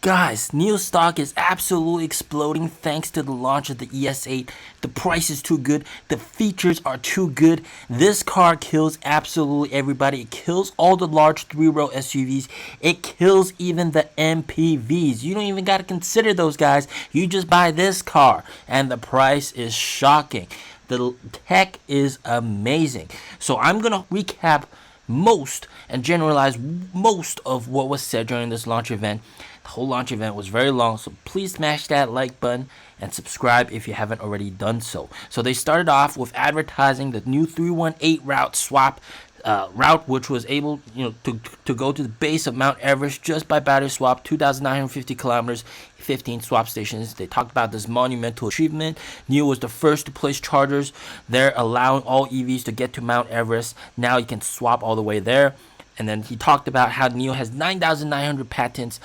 Guys, NIO stock is absolutely exploding thanks to the launch of the ES8. The price is too good. The features are too good. This car kills absolutely everybody. It kills all the large three-row SUVs. It kills even the MPVs. You don't even got to consider those guys. You just buy this car and the price is shocking. The tech is amazing. So I'm going to recap most and generalize most of what was said during this launch event. The whole launch event was very long, so please smash that like button and subscribe if you haven't already done so. So they started off with advertising the new 318 route swap route, which was able to go to the base of Mount Everest just by battery swap, 2,950 kilometers, 15 swap stations. They talked about this monumental achievement. NIO was the first to place chargers there, allowing all EVs to get to Mount Everest. Now you can swap all the way there. And then he talked about how NIO has 9,900 patents.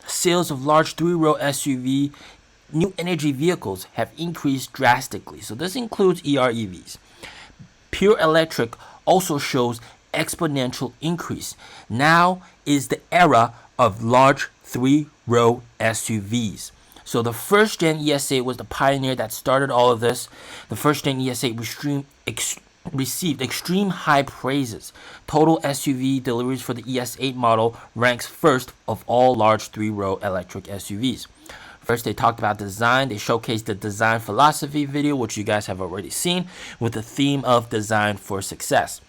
Sales of large three-row SUV new energy vehicles have increased drastically. So this includes EREVs. Pure electric also shows exponential increase. Now is the era of large three-row SUVs. So the first gen ES8 was the pioneer that started all of this. The first gen ES8 received extreme high praises. Total SUV deliveries for the ES8 model ranks first of all large three-row electric SUVs. First, they talked about design. They showcased the design philosophy video, which you guys have already seen, with the theme of design for success.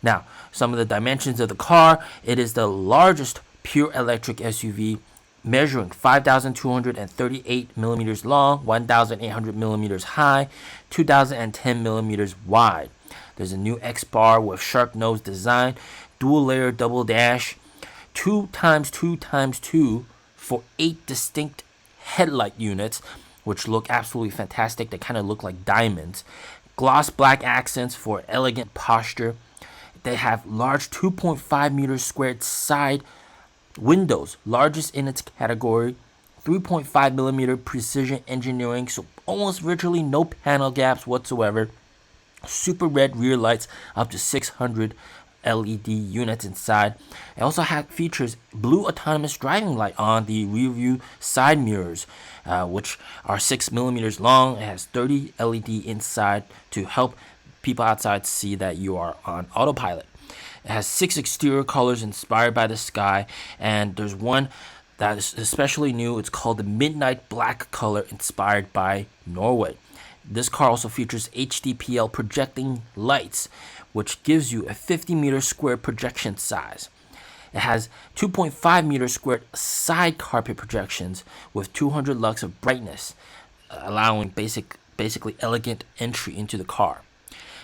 Now, some of the dimensions of the car. It is the largest pure electric SUV, measuring 5,238 millimeters long, 1,800 millimeters high, 2,010 millimeters wide. There's a new X-bar with shark nose design, dual layer double dash, 2x2x2 for 8 distinct headlight units, which look absolutely fantastic. They kind of look like diamonds. Gloss black accents for elegant posture. They have large 2.5 meters squared side windows, largest in its category. 3.5 millimeter precision engineering, so almost virtually no panel gaps whatsoever. Super red rear lights, up to 600 LED units inside. It also features blue autonomous driving light on the rear view side mirrors, which are 6 millimeters long. It has 30 LED inside to help people outside see that you are on autopilot. It has 6 exterior colors inspired by the sky, and there's one that is especially new. It's called the Midnight Black color, inspired by Norway. This car also features HDPL projecting lights, which gives you a 50 meter square projection size. It has 2.5 meter squared side carpet projections with 200 lux of brightness, allowing basically elegant entry into the car.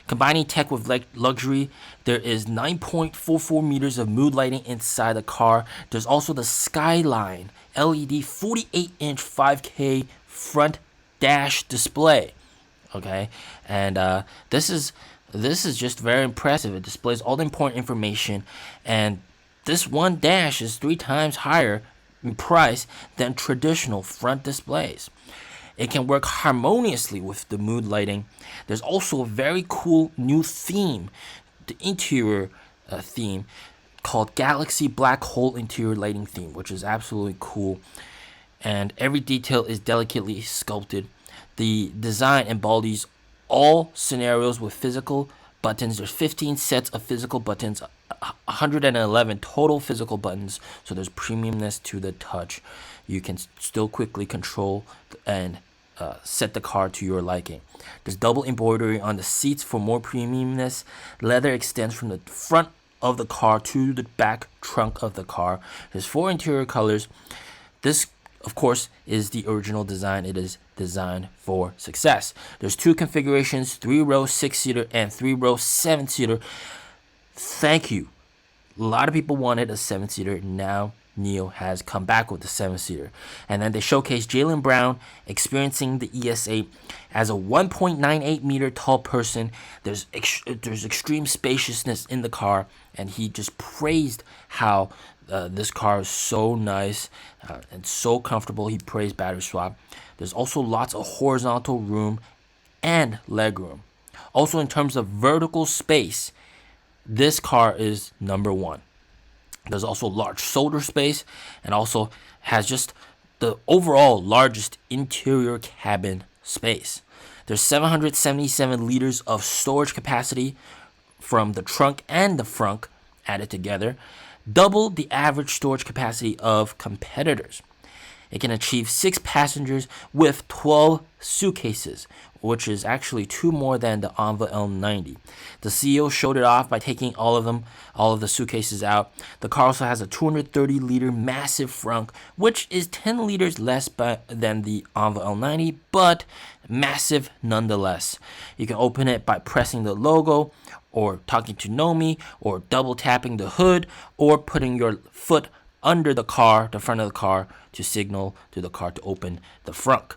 Combining tech with luxury, there is 9.44 meters of mood lighting inside the car. There's also the Skyline LED 48-inch 5K front dash display. Okay, and this is just very impressive. It displays all the important information, and this one dash is 3 times higher in price than traditional front displays. It can work harmoniously with the mood lighting. There's also a very cool new theme, the interior theme, called Galaxy Black Hole Interior Lighting Theme, which is absolutely cool. And every detail is delicately sculpted. The design embodies all scenarios with physical buttons. There's 15 sets of physical buttons, 111 total physical buttons, so there's premiumness to the touch. You can still quickly control and set the car to your liking. There's double embroidery on the seats for more premiumness. Leather extends from the front of the car to the back trunk of the car. There's 4 interior colors. This, of course, is the original design. It is designed for success. There's 2 configurations, 3-row 6-seater and 3-row 7-seater. Thank you. A lot of people wanted a 7-seater. Now NIO has come back with the 7-seater. And then they showcased Jaylen Brown experiencing the ES8 as a 1.98 meter tall person. There's extreme spaciousness in the car, and he just praised how this car is so nice and so comfortable. He praised battery swap. There's also lots of horizontal room and leg room. Also, in terms of vertical space, this car is number 1. There's also large shoulder space, and also has just the overall largest interior cabin space. There's 777 liters of storage capacity from the trunk and the front added together, double the average storage capacity of competitors. It can achieve 6 passengers with 12 suitcases, which is actually 2 more than the Enva L90. The CEO showed it off by taking all of the suitcases out. The car also has a 230-liter massive frunk, which is 10 liters less than the Enva L90, but massive nonetheless. You can open it by pressing the logo, or talking to NOMI, or double tapping the hood, or putting your foot under the front of the car, to signal to the car to open the frunk.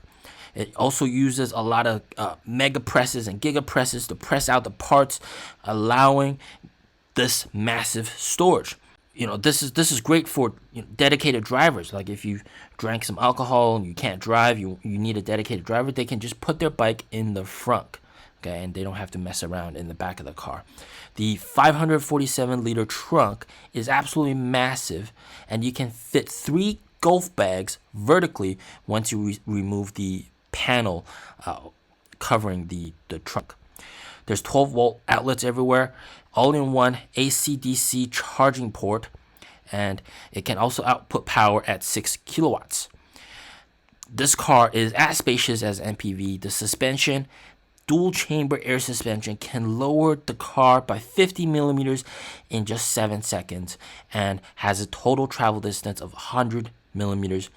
It also uses a lot of mega presses and giga presses to press out the parts, allowing this massive storage. This is great for dedicated drivers. Like if you drank some alcohol and you can't drive, you need a dedicated driver. They can just put their bike in the front, okay, and they don't have to mess around in the back of the car. The 547-liter trunk is absolutely massive, and you can fit 3 golf bags vertically once you remove the panel covering the trunk. There's 12-volt outlets everywhere, all-in-one AC/DC charging port, and it can also output power at 6 kilowatts. This car is as spacious as MPV. The suspension, dual chamber air suspension, can lower the car by 50 millimeters in just 7 seconds, and has a total travel distance of 100 millimeters,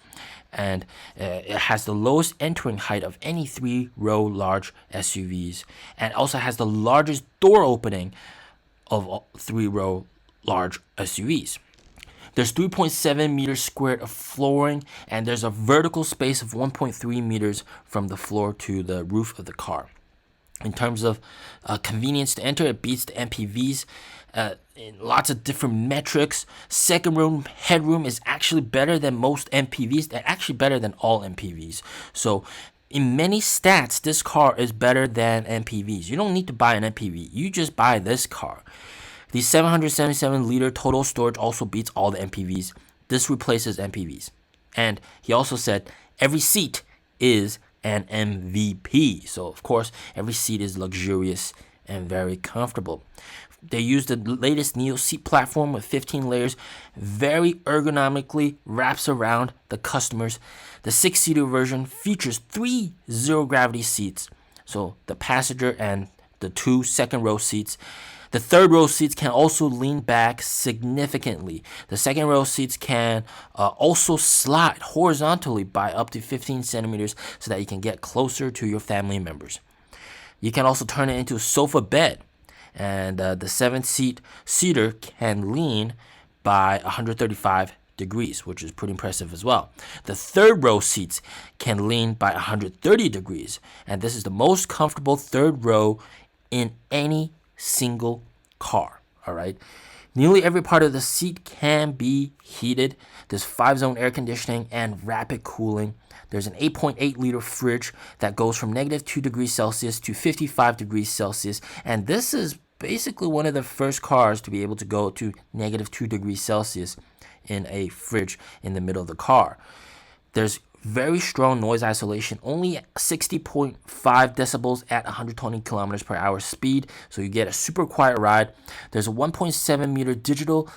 and it has the lowest entering height of any 3-row large SUVs, and also has the largest door opening of 3-row large SUVs. There's 3.7 meters squared of flooring, and there's a vertical space of 1.3 meters from the floor to the roof of the car. In terms of convenience to enter, it beats the MPVs in lots of different metrics. Second row headroom is actually better than most MPVs, and actually better than all MPVs. So in many stats, this car is better than MPVs. You don't need to buy an MPV. You just buy this car. The 777-liter total storage also beats all the MPVs. This replaces MPVs. And he also said every seat is an MVP. So, of course, every seat is luxurious and very comfortable. They use the latest NIO seat platform with 15 layers, very ergonomically wraps around the customers. The 6-seater version features 3 zero-gravity seats, so the passenger and the 2 second-row seats. The third-row seats can also lean back significantly. The second-row seats can also slide horizontally by up to 15 centimeters so that you can get closer to your family members. You can also turn it into a sofa bed, and the 7-seater can lean by 135 degrees, which is pretty impressive as well. The third-row seats can lean by 130 degrees, and this is the most comfortable third row in any single car. All right, nearly every part of the seat can be heated. There's 5-zone air conditioning and rapid cooling. There's an 8.8 liter fridge that goes from -2 degrees Celsius to 55 degrees Celsius, and this is basically one of the first cars to be able to go to -2 degrees Celsius in a fridge in the middle of the car. There's very strong noise isolation, only 60.5 decibels at 120 kilometers per hour speed, so you get a super quiet ride. There's a 1.7 meter digital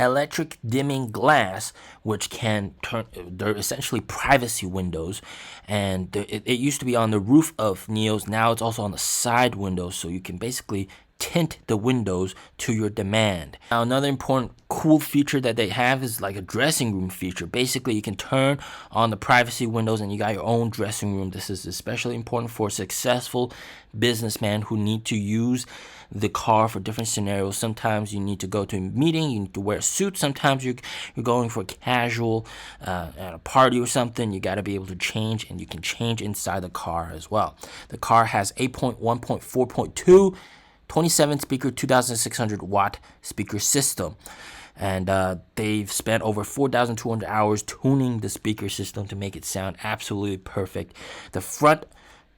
electric dimming glass, which can turn, they're essentially privacy windows, and it used to be on the roof of NIOs. Now it's also on the side windows, so you can basically tint the windows to your demand. Now, another important cool feature that they have is like a dressing room feature. Basically, you can turn on the privacy windows and you got your own dressing room. This is especially important for successful businessmen who need to use the car for different scenarios. Sometimes you need to go to a meeting, you need to wear a suit. Sometimes you're going for casual at a party or something. You got to be able to change, and you can change inside the car as well. The car has 8.1.4.2 27 speaker 2600 watt speaker system, and they've spent over 4,200 hours tuning the speaker system to make it sound absolutely perfect. The front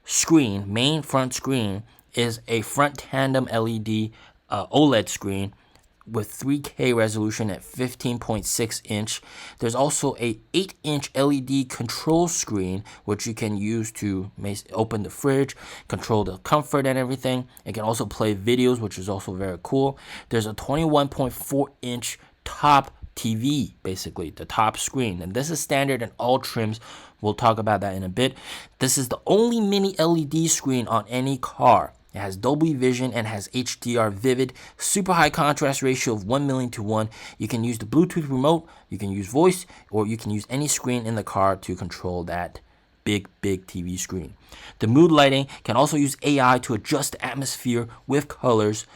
screen, main front screen, is a front tandem LED OLED screen with 3K resolution at 15.6 inch. There's also a 8-inch LED control screen, which you can use to open the fridge, control the comfort and everything. It can also play videos, which is also very cool. There's a 21.4-inch top TV, basically the top screen, and this is standard in all trims. We'll talk about that in a bit. This is the only mini LED screen on any car. It has Dolby Vision and has HDR Vivid, super high contrast ratio of 1:1,000,000. You can use the Bluetooth remote, you can use voice, or you can use any screen in the car to control that big TV screen. The mood lighting can also use AI to adjust the atmosphere with colors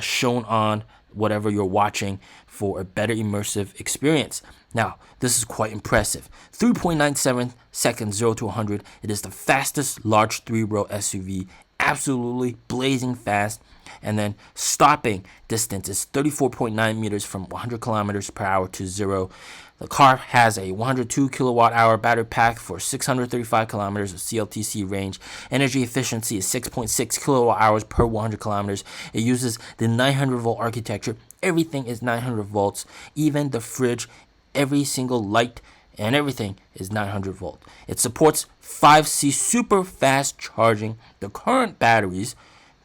shown on whatever you're watching for a better immersive experience. Now, this is quite impressive. 3.97 seconds 0 to 100. It is the fastest large 3-row SUV, absolutely blazing fast. And then stopping distance is 34.9 meters from 100 kilometers per hour to 0. The car has a 102 kilowatt hour battery pack for 635 kilometers of CLTC range. Energy efficiency is 6.6 kilowatt hours per 100 kilometers. It uses the 900 volt architecture. Everything is 900 volts. Even the fridge, every single light and everything is 900 volt. It supports 5C super fast charging. The current batteries,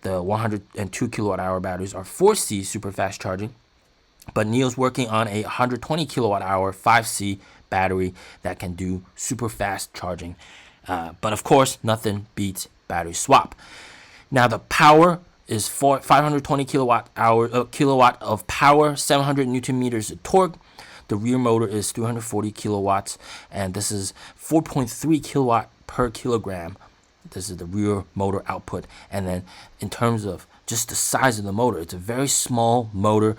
the 102 kilowatt hour batteries, are 4C super fast charging. But NIO's working on a 120 kilowatt hour 5C battery that can do super fast charging. But of course, nothing beats battery swap. Now the power is 520 kilowatt of power, 700 Newton meters of torque. The rear motor is 340 kilowatts, and this is 4.3 kilowatt per kilogram. This is the rear motor output. And then in terms of just the size of the motor, it's a very small motor.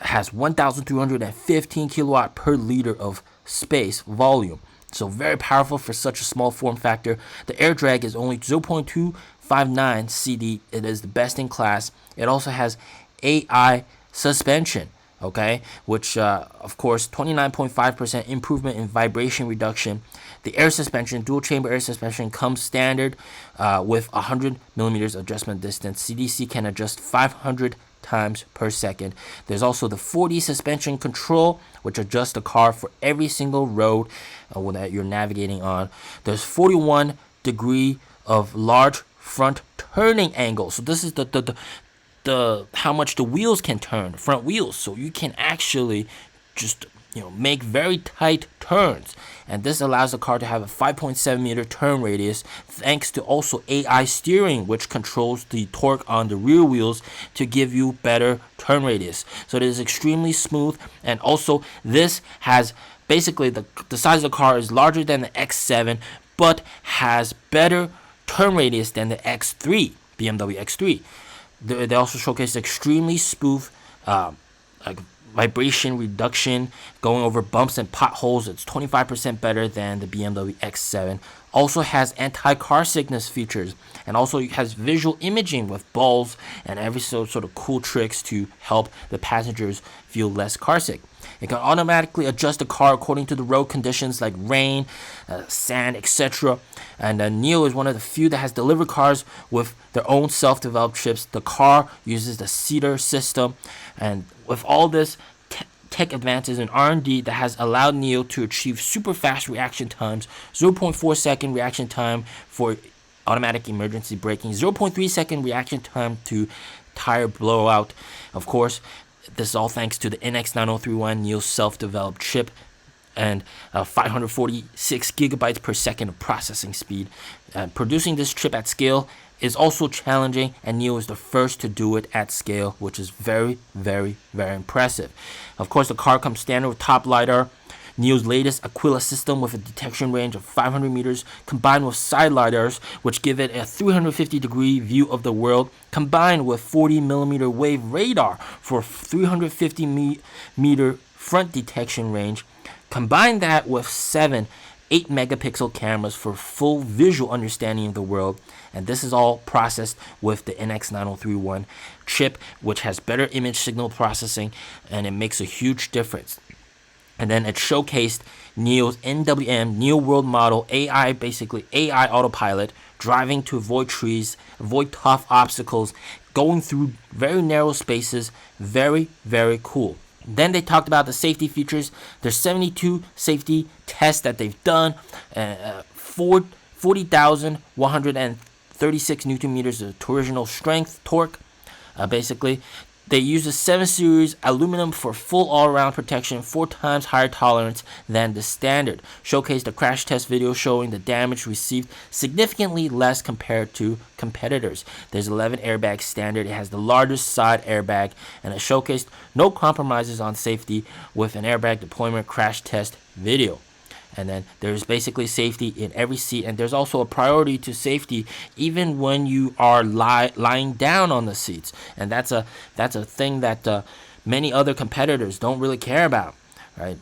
Has 1,315 kilowatt per liter of space volume. So very powerful for such a small form factor. The air drag is only 0.259 CD. It is the best in class. It also has AI suspension, okay, which of course 29.5% improvement in vibration reduction. The air suspension, dual chamber air suspension, comes standard with 100 millimeters adjustment distance. CDC can adjust 500 times per second. There's also the 4D suspension control, which adjusts the car for every single road that you're navigating on. There's 41 degree of large front turning angle. So this is the how much the wheels can turn, the front wheels. So you can actually just make very tight turns, and this allows the car to have a 5.7 meter turn radius, thanks to also AI steering, which controls the torque on the rear wheels to give you better turn radius. So it is extremely smooth, and also this has basically the size of the car is larger than the X7, but has better turn radius than the X3, BMW X3. They also showcase extremely smooth vibration reduction, going over bumps and potholes. It's 25% better than the BMW X7. Also has anti-car sickness features, and also has visual imaging with balls and every sort of cool tricks to help the passengers feel less car sick. It can automatically adjust the car according to the road conditions like rain, sand, etc. And NIO is one of the few that has delivered cars with their own self-developed chips. The car uses the Cedar system, and with all this tech advances in R&D that has allowed NIO to achieve super fast reaction times, 0.4 second reaction time for automatic emergency braking, 0.3 second reaction time to tire blowout. Of course, this is all thanks to the NX9031 NIO self-developed chip and 546 gigabytes per second of processing speed. Producing this chip at scale is also challenging, and NIO is the first to do it at scale, which is very, very, very impressive. Of course, the car comes standard with top LiDAR, NIO's latest Aquila system with a detection range of 500 meters, combined with side LiDARs, which give it a 350-degree view of the world, combined with 40mm wave radar for 350-meter front detection range. Combine that with 7 8-megapixel cameras for full visual understanding of the world, and this is all processed with the NX9031 chip, which has better image signal processing, and it makes a huge difference. And then it showcased NIO's NWM, NIO World Model AI, basically AI autopilot, driving to avoid trees, avoid tough obstacles, going through very narrow spaces. Very, very cool. Then they talked about the safety features. There's 72 safety tests that they've done. 40,136 Newton meters of torsional strength, torque. Basically, they use a 7 series aluminum for full all-around protection, 4 times higher tolerance than the standard. Showcased a crash test video showing the damage received significantly less compared to competitors. There's 11 airbags standard. It has the largest side airbag, and it showcased no compromises on safety with an airbag deployment crash test video. And then there's basically safety in every seat, and there's also a priority to safety even when you are lying down on the seats, and that's a thing that many other competitors don't really care about, right?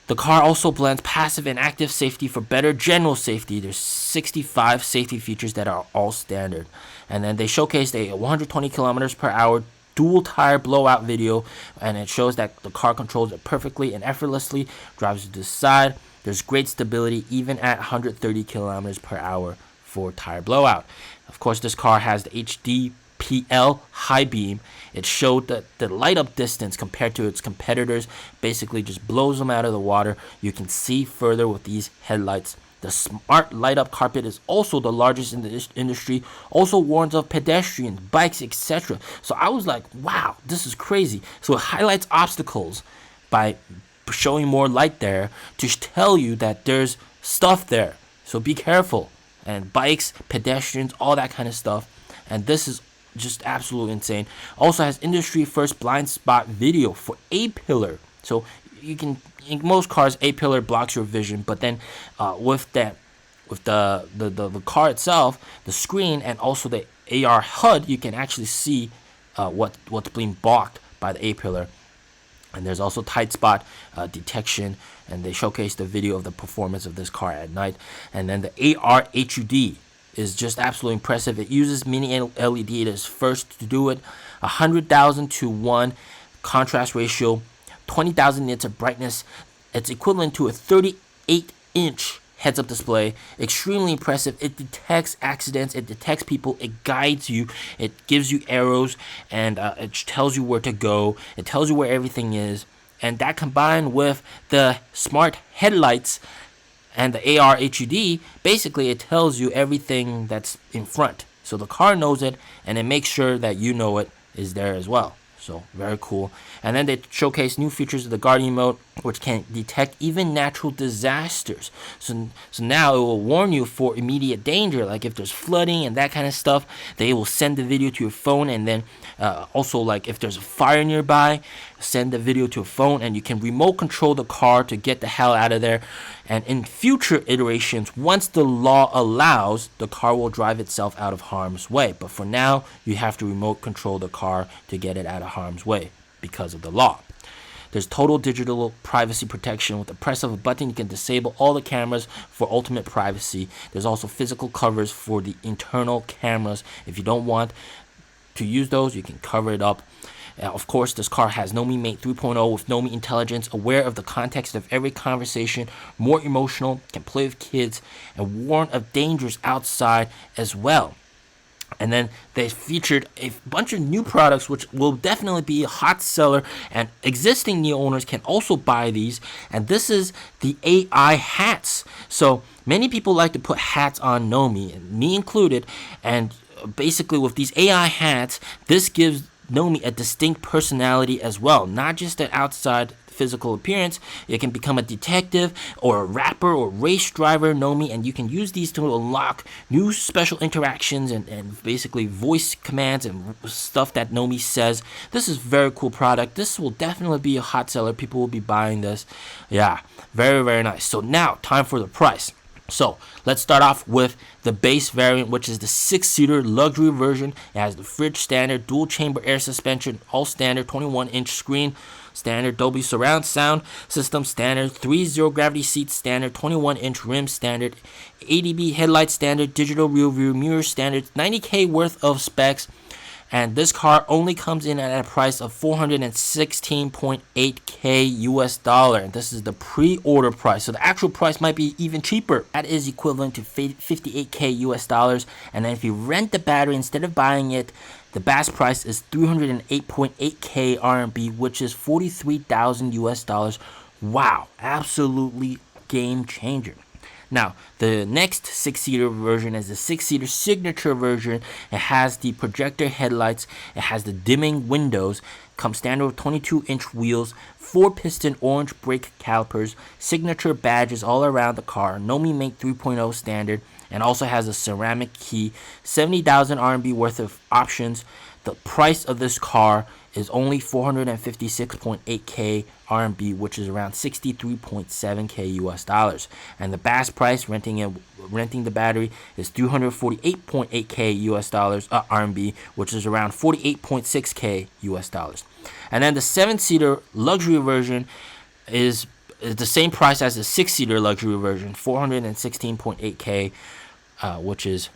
The car also blends passive and active safety for better general safety. There's 65 safety features that are all standard, and then they showcased a 120 kilometers per hour dual tire blowout video, and it shows that the car controls it perfectly and effortlessly, drives to the side. There's great stability even at 130 kilometers per hour for tire blowout. Of course, this car has the HDPL high beam. It showed that the light up distance compared to its competitors basically just blows them out of the water. You can see further with these headlights. The smart light up carpet is also the largest in the industry, also warns of pedestrians, bikes, etc. So I was like, wow, this is crazy. So it highlights obstacles by showing more light there to tell you that there's stuff there, so be careful, and bikes, pedestrians, all that kind of stuff. And this is just absolutely insane. Also has industry first blind spot video for A-pillar, so you can, in most cars A-pillar blocks your vision, but then with the car itself, the screen, and also the AR HUD, you can actually see what's being blocked by the A-pillar. And there's also tight spot detection, and they showcase the video of the performance of this car at night. And then the AR HUD is just absolutely impressive. It uses mini LED. It is first to do it. 100,000 to 1 contrast ratio, 20,000 nits of brightness. It's equivalent to a 38-inch heads-up display. Extremely impressive. It detects accidents, it detects people, it guides you, it gives you arrows, and it tells you where to go, it tells you where everything is. And that combined with the smart headlights and the AR HUD, basically it tells you everything that's in front. So the car knows it, and it makes sure that you know it is there as well. So very cool. And then they showcase new features of the Guardian mode, which can detect even natural disasters. So now it will warn you for immediate danger, like if there's flooding and that kind of stuff. They will send the video to your phone, and then also like if there's a fire nearby, send the video to a phone, and you can remote control the car to get the hell out of there. And in future iterations, once the law allows, the car will drive itself out of harm's way. But for now, you have to remote control the car to get it out of harm's way because of the law. There's total digital privacy protection. With the press of a button, you can disable all the cameras for ultimate privacy. There's also physical covers for the internal cameras. If you don't want to use those, you can cover it up. Of course, this car has NOMI Mate 3.0 with NOMI intelligence, aware of the context of every conversation, more emotional, can play with kids, and warn of dangers outside as well. And then they featured a bunch of new products, which will definitely be a hot seller, and existing NIO owners can also buy these. And this is the AI hats. So many people like to put hats on NOMI, and me included. And basically with these AI hats, this gives NOMI a distinct personality as well, not just an outside physical appearance. It can become a detective or a rapper or race driver NOMI, and you can use these to unlock new special interactions and basically voice commands and stuff that NOMI says. This is a very cool product. This will definitely be a hot seller. People will be buying this. Yeah, very, very nice. So now, time for the price. So let's start off with the base variant, which is the 6-seater luxury version. It has the fridge standard, dual chamber air suspension, all standard, 21-inch screen, standard Dolby surround sound system, standard 3 zero gravity seats, standard 21-inch rim, standard ADB headlight, standard digital rear view mirror, standard 90K worth of specs. And this car only comes in at a price of 416.8K US dollar. And this is the pre-order price. So the actual price might be even cheaper. That is equivalent to 58K US dollars. And then if you rent the battery instead of buying it, the base price is 308.8K RMB, which is 43,000 US dollars. Wow, absolutely game changer. Now, the next 6-seater version is the 6-seater signature version. It has the projector headlights. It has the dimming windows. Comes standard with 22-inch wheels, 4-piston orange brake calipers, signature badges all around the car, NOMI Make 3.0 standard, and also has a ceramic key, 70,000 RMB worth of options. The price of this car is only 456.8K RMB, which is around 63.7K US dollars. And the base price renting the battery is 348.8K US dollars RMB, which is around 48.6K US dollars. And then the 7-seater luxury version is the same price as the 6-seater luxury version, 416.8K, which is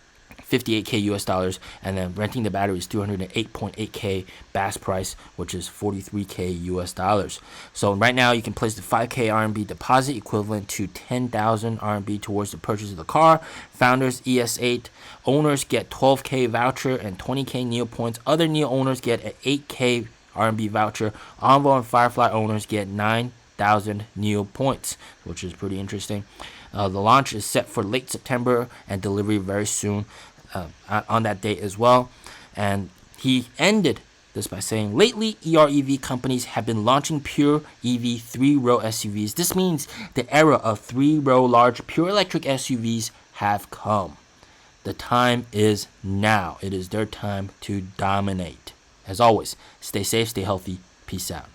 58K US dollars, and then renting the battery is 208.8K base price, which is 43K US dollars. So right now you can place the 5K RMB deposit equivalent to 10,000 RMB towards the purchase of the car. Founders ES8 owners get 12K voucher and 20K NIO points. Other NIO owners get an 8K RMB voucher. Envoy and Firefly owners get 9,000 NIO points, which is pretty interesting. The launch is set for late September and delivery very soon on that date as well. And he ended this by saying, lately EREV companies have been launching pure EV 3-row SUVs. This means the era of 3-row large pure electric SUVs have come. The time is now. It is their time to dominate. As always, stay safe, stay healthy. Peace out.